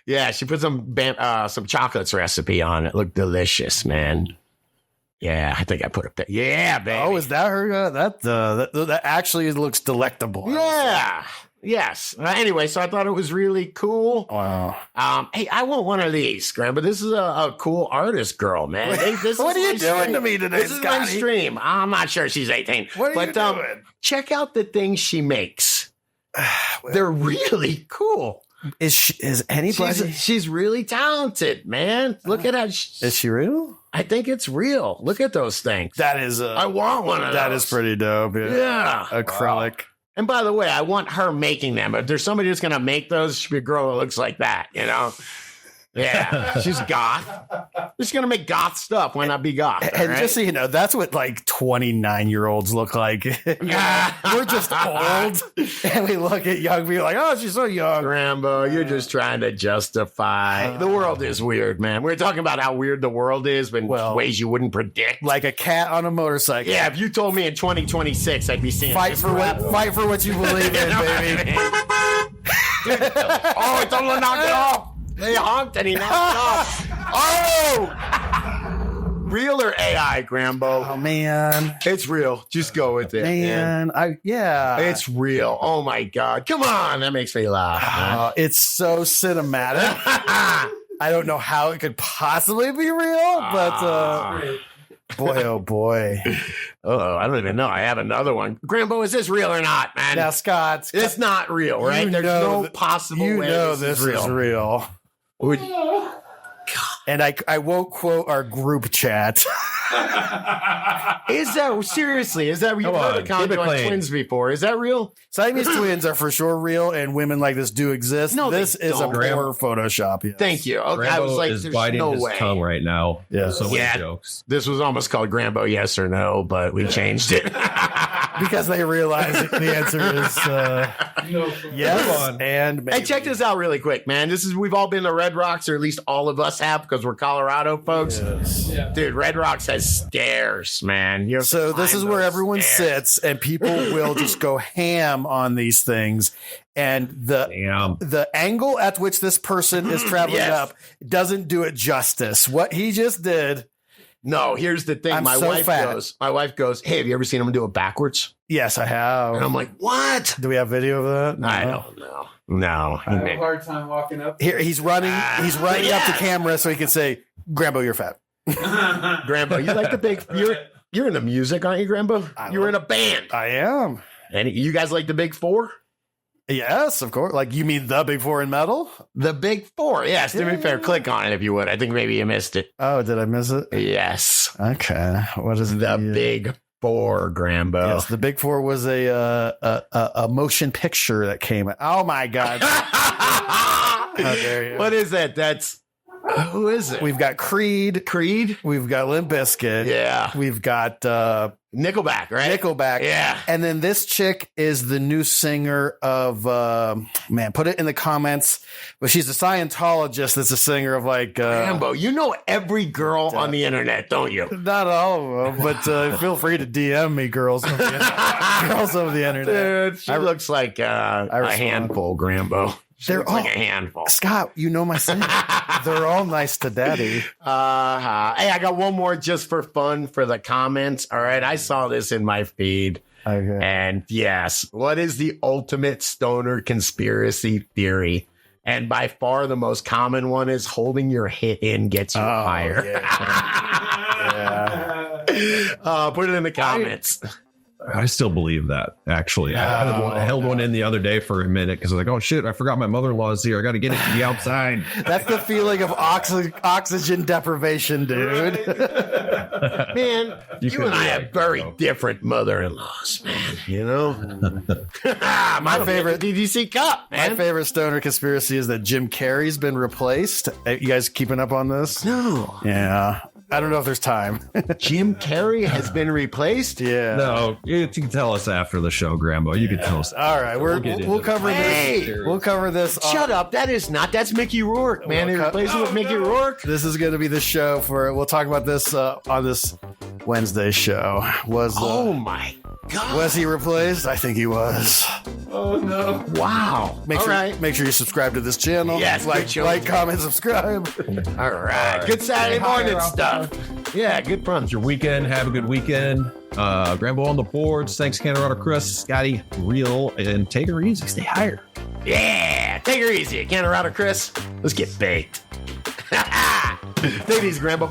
Yeah, she put some chocolates recipe on it. Looked delicious, man. Yeah, I think I put a yeah, baby. Oh, is that her? That actually looks delectable. Yeah. Yes. Anyway, so I thought it was really cool. Wow. Hey, I want one of these, Graham, but this is a cool artist girl, man. What are you doing to me today, This is my Scotty? stream. I'm not sure she's 18. What are you doing? Check out the things she makes. They're really cool. Is anybody? She's really talented, man. Look at how Is she real? I think it's real. Look at those things. That is. I want one of those. That is pretty dope. Yeah. Acrylic. And by the way, I want her making them. If there's somebody that's going to make those, it should be a girl that looks like that, you know? Yeah. She's goth. She's going to make goth stuff. Why not be goth? And right? just so you know, that's what like 29-year-olds look like. We're just old, and we look at young people like, "Oh, she's so young." Rambo, you're just trying to justify. The world is weird, man. We're talking about how weird the world is in ways you wouldn't predict. Like a cat on a motorcycle. Yeah, if you told me in 2026, I'd be seeing Fight for what you believe in, baby. Oh, it's almost knocked it off. They honked and he knocked it off. Oh! Real or AI, Grambo? Oh man, it's real. Just go with it, man. It's real. Oh my god, come on, that makes me laugh. It's so cinematic. I don't know how it could possibly be real, but boy, oh boy. Oh, I don't even know. I have another one. Grambo, is this real or not, man? Now, Scott, it's not real, right? There's no possible way this is real. And I won't quote our group chat. Is that seriously? Is that you've heard of conjoined twins before? Is that real? Siamese twins are for sure real, and women like this do exist. No, this is a poor Photoshop. Yes. Thank you. Okay, Grambo I was like, is there's biting no his way. tongue right now. Yeah. So many jokes. This was almost called Grambo Yes or No, but we changed it. Because they realize the answer is yes and maybe. Hey, check this out really quick, man. We've all been to Red Rocks, or at least all of us have, because we're Colorado folks. Yes. Yeah. Dude, Red Rocks has stairs, man. So this is where everyone sits, and people will just go ham on these things. And the angle at which this person is traveling up doesn't do it justice. What he just did. No, here's the thing. My wife goes, "Hey, have you ever seen him do it backwards?" Yes, I have. And I'm like, "What? Do we have video of that?" No. I don't know. No. I have a hard time walking up. Here he's running. He's running up the camera so he can say, "Grambo, you're fat." Grambo, you like the big? You're into music, aren't you, Grambo? You're in a band. I am. And you guys like the Big Four? Yes, of course. Like, you mean the Big Four in metal? The Big Four. Yes. To be fair, click on it if you would. I think maybe you missed it. Oh, did I miss it? Yes. Okay. What is the Big Four, Grambo? Yes, the Big Four was a motion picture that came out. Oh my God. How dare you? What is that? That's Who is it? We've got Creed. We've got Limp Bizkit. Yeah. We've got Nickelback, right? Nickelback. Yeah. And then this chick is the new singer of, put it in the comments. But she's a Scientologist that's a singer of like... Grambo, you know every girl on the internet, don't you? Not all of them, but feel free to DM me, girls of the internet. Dude, she looks like a handful, Grambo. They're Looks like a handful. Scott, you know my singer. They're all nice to daddy. Hey, I got one more just for fun for the comments. All right, I saw this in my feed. Okay. And yes, what is the ultimate stoner conspiracy theory? And by far the most common one is holding your hit in gets you higher. Yeah. Put it in the comments. I still believe that, actually. I held one in the other day for a minute because I was like, oh, shit, I forgot my mother-in-law's here. I got to get it to the outside. That's the feeling of oxygen deprivation, dude. Man, you and I have very different mother-in-laws, man. You know? My favorite DDC Cup, man. My favorite stoner conspiracy is that Jim Carrey's been replaced. You guys keeping up on this? No. Yeah. I don't know if there's time. Jim Carrey has been replaced? Yeah. No, you can tell us after the show, Grambo. You can tell us. All right. We'll cover this. Hey! We'll cover this. Shut up. That's Mickey Rourke, man. He replaced him with Mickey Rourke. This is going to be the show we'll talk about this on this Wednesday show. Oh my God. Was he replaced? I think he was. Oh no! Wow. Make sure you subscribe to this channel. Yes, like, comment, subscribe. All right. Good Saturday morning stuff. Yeah, good fun. It's your weekend. Have a good weekend. Grambo on the boards. Thanks, Canada Chris, Scotty Real, and take her easy. Stay higher. Yeah, take her easy. Canada Chris. Let's get baked. Take it easy, Grambo.